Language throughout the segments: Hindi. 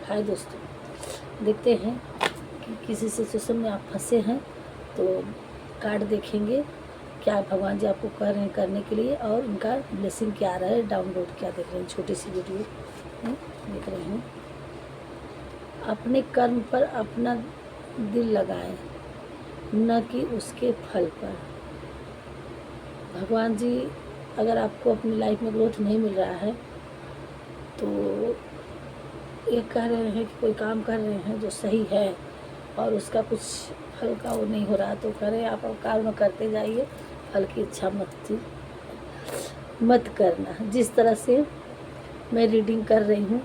हाय दोस्तों, देखते हैं कि किसी सिचुएशन में आप फंसे हैं तो कार्ड देखेंगे क्या भगवान जी आपको कह रहे हैं करने के लिए, और उनका ब्लेसिंग क्या आ रहा है। डाउनलोड क्या देख रहे हैं, छोटी सी वीडियो है देख रहे हैं। अपने कर्म पर अपना दिल लगाएं, न कि उसके फल पर। भगवान जी अगर आपको अपनी लाइफ में ग्रोथ नहीं मिल रहा है तो ये कह रहे हैं कि कोई काम कर रहे हैं जो सही है और उसका कुछ फल का वो नहीं हो रहा, तो कह रहे हैं आप कर्म करते जाइए, फल की इच्छा मत करना। जिस तरह से मैं रीडिंग कर रही हूँ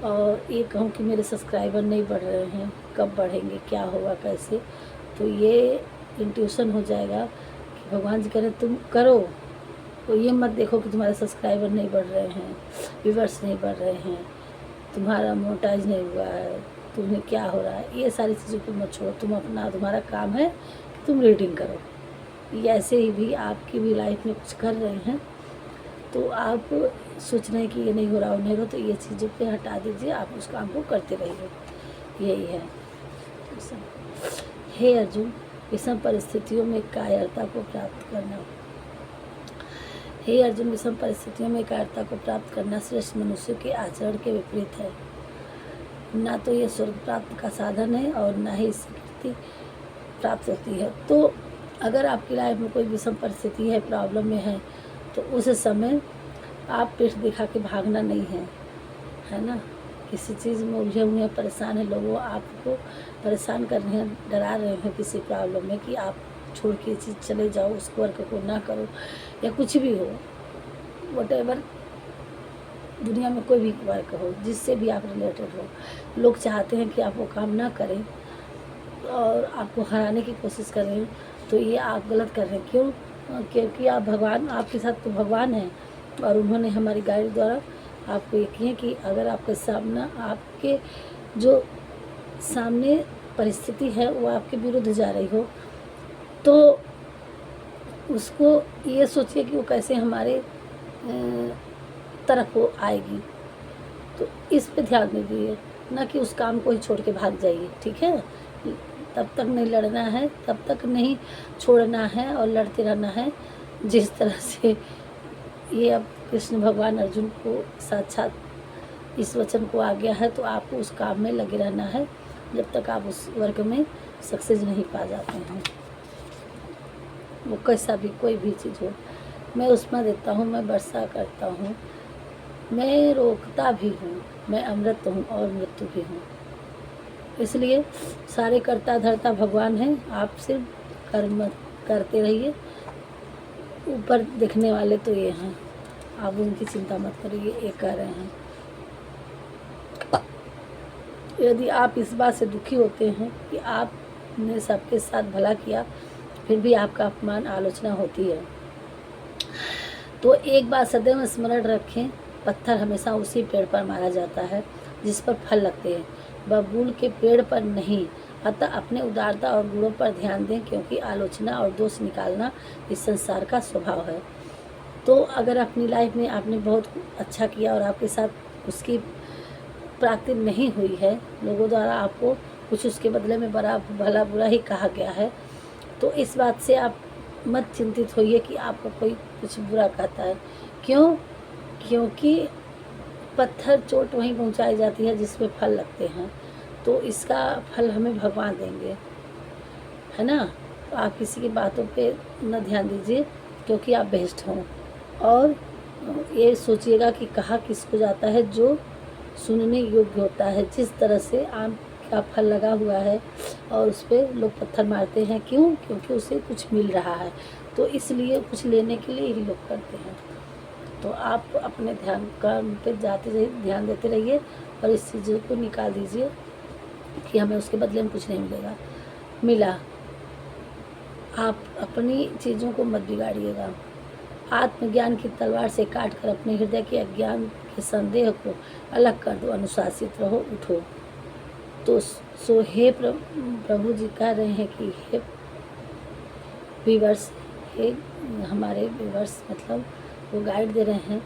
और ये कहूँ कि मेरे सब्सक्राइबर नहीं बढ़ रहे हैं, कब बढ़ेंगे, क्या होगा, कैसे, तो ये इंट्यूशन हो जाएगा कि भगवान जी कह रहे तुम करो। तो ये मत देखो कि तुम्हारे सब्सक्राइबर नहीं बढ़ रहे हैं, व्यूवर्स नहीं बढ़ रहे हैं, तुम्हारा मोनेटाइज नहीं हुआ है, तुम्हें क्या हो रहा है, ये सारी चीज़ों को मत छोड़ो। तुम्हारा काम है कि तुम रीडिंग करो। ये ऐसे ही भी आपकी भी लाइफ में कुछ कर रहे हैं तो आप सोच रहे हैं कि ये नहीं हो रहा, वो नहीं हो रहा, तो ये चीज़ों पे हटा दीजिए, आप उस काम को करते रहिए। यही है। हे अर्जुन, विषम परिस्थितियों में कायरता को प्राप्त करना। हे अर्जुन, विषम परिस्थितियों में कायरता को प्राप्त करना श्रेष्ठ मनुष्य के आचरण के विपरीत है। ना तो ये स्वर्ग प्राप्त का साधन है और ना ही इससे कीर्ति प्राप्त होती है। तो अगर आपकी लाइफ में कोई विषम परिस्थिति है, प्रॉब्लम में है, तो उस समय आप पीठ दिखा के भागना नहीं है ना। किसी चीज़ में उलझे हुए हैं, परेशान है, लोगों आपको परेशान कर रहे हैं, डरा रहे हैं किसी प्रॉब्लम में कि आप छोड़ के चीज़ चले जाओ, उस वर्क को ना करो, या कुछ भी हो, वटेवर दुनिया में कोई भी वर्क हो जिससे भी आप रिलेटेड हो, लोग चाहते हैं कि आप वो काम ना करें और आपको हराने की कोशिश कर रहे हैं, तो ये आप गलत कर रहे हैं। क्यों? क्योंकि आप भगवान, आपके साथ तो भगवान हैं और उन्होंने हमारी गाइड द्वारा आपको ये किए कि अगर आपके सामना, आपके जो सामने परिस्थिति है वो आपके विरुद्ध जा रही हो, तो उसको ये सोचिए कि वो कैसे हमारे तरफ वो आएगी, तो इस पे ध्यान दीजिए, ना कि उस काम को ही छोड़ के भाग जाइए। ठीक है? तब तक नहीं लड़ना है, तब तक नहीं छोड़ना है और लड़ते रहना है जिस तरह से ये अब कृष्ण भगवान अर्जुन को साक्षात इस वचन को आ गया है। तो आपको उस काम में लगे रहना है जब तक आप उस वर्ग में सक्सेस नहीं पा जाते हैं। वो कैसा भी कोई भी चीज़ हो, मैं उसमें देता हूँ, मैं वर्षा करता हूँ, मैं रोकता भी हूँ, मैं अमृत हूँ और मृत्यु भी हूँ। इसलिए सारे कर्ता धर्ता भगवान हैं, आप सिर्फ कर्म करते रहिए। ऊपर दिखने वाले तो ये हैं, आप उनकी चिंता मत करिए, ये कह रहे हैं। यदि आप इस बात से दुखी होते हैं कि आपने सबके साथ भला किया फिर भी आपका अपमान, आलोचना होती है, तो एक बात सदैव स्मरण रखें, पत्थर हमेशा उसी पेड़ पर मारा जाता है जिस पर फल लगते हैं, बबूल के पेड़ पर नहीं। अतः अपने उदारता और गुणों पर ध्यान दें, क्योंकि आलोचना और दोष निकालना इस संसार का स्वभाव है। तो अगर अपनी लाइफ में आपने बहुत अच्छा किया और आपके साथ उसकी प्राप्ति नहीं हुई है, लोगों द्वारा आपको कुछ उसके बदले में बड़ा भला बुरा ही कहा गया है, तो इस बात से आप मत चिंतित होइए कि आपको कोई कुछ बुरा कहता है। क्यों? क्योंकि पत्थर चोट वहीं पहुंचाई जाती है जिसमें फल लगते हैं, तो इसका फल हमें भगवान देंगे, है ना। तो आप किसी की बातों पे न ध्यान दीजिए, क्योंकि आप बेस्ट हों। और ये सोचिएगा कि कहा किसको जाता है जो सुनने योग्य होता है। जिस तरह से आम का फल लगा हुआ है और उस पर लोग पत्थर मारते हैं, क्यों? क्योंकि उसे कुछ मिल रहा है, तो इसलिए कुछ लेने के लिए ही लोग करते हैं। तो आप अपने ध्यान कर्म पे जाते रहिए, ध्यान देते रहिए और इस चीज़ों को निकाल दीजिए कि हमें उसके बदले में कुछ नहीं मिला। आप अपनी चीज़ों को मत बिगाड़िएगा। आत्मज्ञान की तलवार से काटकर अपने हृदय के अज्ञान के संदेह को अलग कर दो, अनुशासित रहो, उठो। तो सो हे प्रभु जी कह रहे हैं कि हे व्यूअर्स, हे हमारे व्यूअर्स, मतलब वो गाइड दे रहे हैं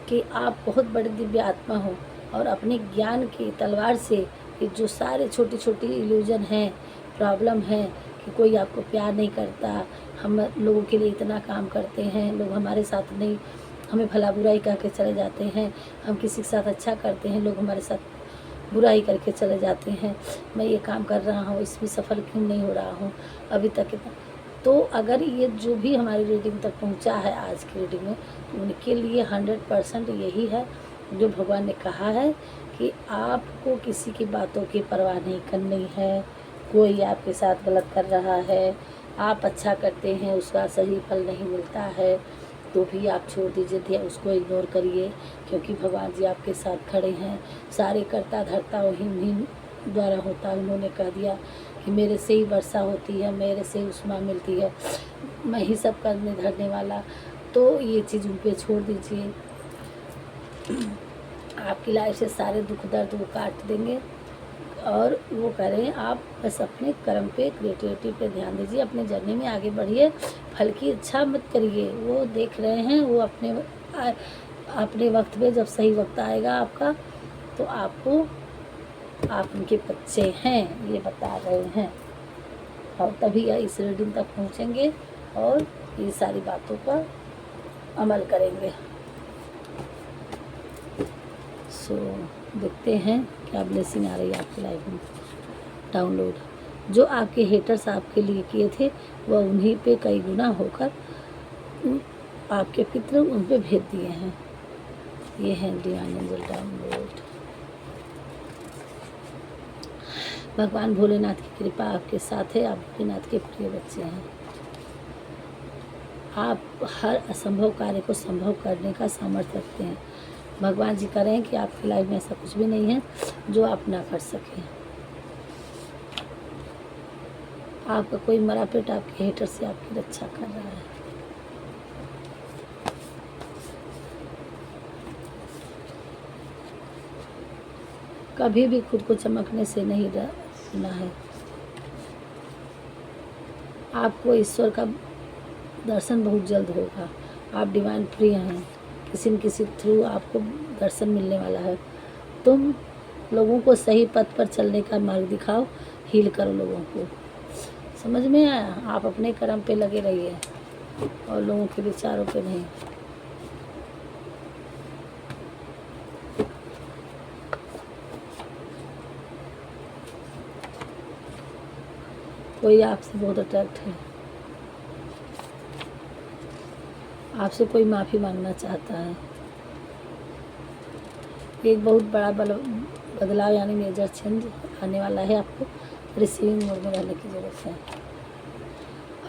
कि आप बहुत बड़े दिव्य आत्मा हो, और अपने ज्ञान की तलवार से कि जो सारे छोटी छोटी इल्यूजन हैं, प्रॉब्लम है कि कोई आपको प्यार नहीं करता, हम लोगों के लिए इतना काम करते हैं, लोग हमारे साथ नहीं, हमें भला बुराई कह के चले जाते हैं, हम किसी के साथ अच्छा करते हैं, लोग हमारे साथ बुराई करके चले जाते हैं, मैं ये काम कर रहा हूँ, इसमें सफल क्यों नहीं हो रहा हूँ अभी तक इतना। तो अगर ये जो भी हमारी रीडिंग तक पहुँचा है आज की रीडिंग में, तो उनके लिए 100% यही है जो भगवान ने कहा है कि आपको किसी की बातों की परवाह नहीं करनी है। कोई आपके साथ गलत कर रहा है, आप अच्छा करते हैं, उसका सही फल नहीं मिलता है, तो भी आप छोड़ दीजिए, उसको इग्नोर करिए, क्योंकि भगवान जी आपके साथ खड़े हैं। सारे करता धरता उन्हीं द्वारा होता है। उन्होंने कह दिया कि मेरे से ही वर्षा होती है, मेरे से ही उष्मा मिलती है, मैं ही सब करने धरने वाला। तो ये चीज़ उन पर छोड़ दीजिए, आपकी लाइफ से सारे दुख दर्द वो काट देंगे। और वो करें, आप बस अपने कर्म पे, क्रिएटिविटी पे ध्यान दीजिए, अपने जर्नी में आगे बढ़िए, फल की इच्छा मत करिए। वो देख रहे हैं, वो अपने वक्त पे, जब सही वक्त आएगा आपका, तो आपको, आप उनके बच्चे हैं ये बता रहे हैं, और तभी इस रीडिंग तक पहुँचेंगे और ये सारी बातों पर अमल करेंगे। सो देखते हैं क्या ब्लेसिंग आ रही है आपकी लाइफ में। डाउनलोड जो आपके हेटर्स आपके लिए किए थे, वह उन्हीं पे कई गुना होकर आपके पितर उन पे भेज दिए हैं। ये है डिवाइन एंजल डाउनलोड। भगवान भोलेनाथ की कृपा आपके साथ है, आप भोलेनाथ के प्रिय बच्चे हैं। आप हर असंभव कार्य को संभव करने का सामर्थ्य रखते हैं। भगवान जी करें कि आपकी लाइफ में ऐसा कुछ भी नहीं है जो आप ना कर सकें। आपका कोई मरा पेट आपके हेटर से आपकी रक्षा कर रहा है। कभी भी खुद को चमकने से नहीं डरना है। आपको ईश्वर का दर्शन बहुत जल्द होगा। आप डिवाइन प्रिय हैं, किसी न किसी थ्रू आपको दर्शन मिलने वाला है। तुम लोगों को सही पथ पर चलने का मार्ग दिखाओ, हील करो लोगों को। समझ में आया? आप अपने कर्म पे लगे रहिए और लोगों के विचारों पे नहीं। कोई आपसे बहुत अट्रैक्ट है, आपसे कोई माफ़ी मांगना चाहता है। एक बहुत बड़ा बदलाव यानी मेजर चेंज आने वाला है। आपको रिसीविंग मोड में रहने की ज़रूरत है।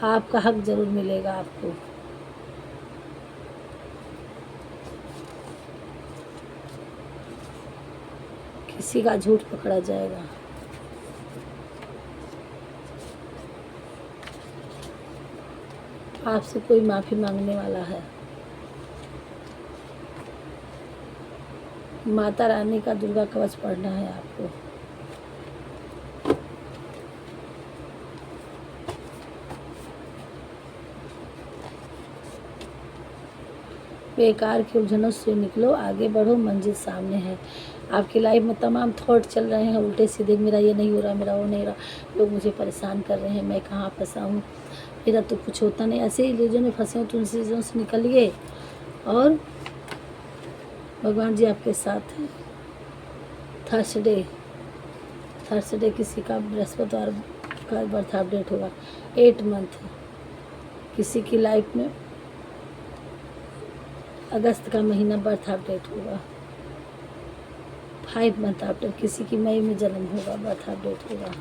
आपका हक ज़रूर मिलेगा आपको। किसी का झूठ पकड़ा जाएगा। आपसे कोई माफ़ी मांगने वाला है। माता रानी का दुर्गा कवच पढ़ना है आपको। बेकार की उलझनों से निकलो, आगे बढ़ो, मंजिल सामने है। आपकी लाइफ में तमाम थॉट चल रहे हैं उल्टे सीधे, मेरा ये नहीं हो रहा, मेरा वो नहीं रहा, लोग मुझे परेशान कर रहे हैं, मैं कहाँ फंसा हूँ, मेरा तो कुछ होता नहीं, ऐसे इल्यूजन में फंसे हो तो उन चीज़ों से निकलिए और भगवान जी आपके साथ हैं। थर्सडे किसी का बृहस्पतिवार का बर्थ अपडेट होगा। 8 मंथ किसी की लाइफ में अगस्त का महीना बर्थ अपडेट होगा। 5 मंथ आफ्टर किसी की मई में जन्म होगा, बर्थ अपडेट होगा।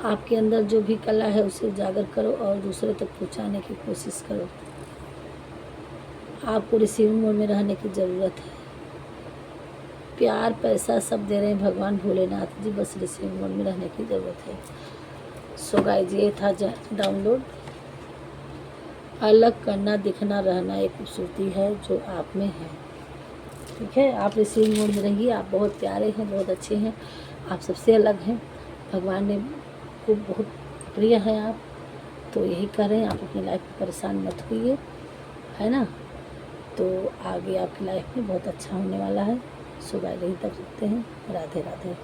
आपके अंदर जो भी कला है उसे उजागर करो और दूसरे तक पहुंचाने की कोशिश करो। आपको रिसीविंग मोड में रहने की ज़रूरत है। प्यार पैसा सब दे रहे हैं भगवान भोलेनाथ जी, बस रिसीविंग मोड में रहने की ज़रूरत है। सो गाइस, ये था डाउनलोड। अलग करना, दिखना, रहना एक खूबसूरती है जो आप में है। ठीक है, आप रिसीविंग मोड में रहिए। आप बहुत प्यारे हैं, बहुत अच्छे हैं, आप सबसे अलग हैं, भगवान ने को बहुत प्रिय हैं आप। तो यही करें, आप अपनी लाइफ में परेशान मत होइए, है ना। तो आगे आपकी लाइफ में बहुत अच्छा होने वाला है। सुबह यहीं तक रखते हैं। राधे राधे।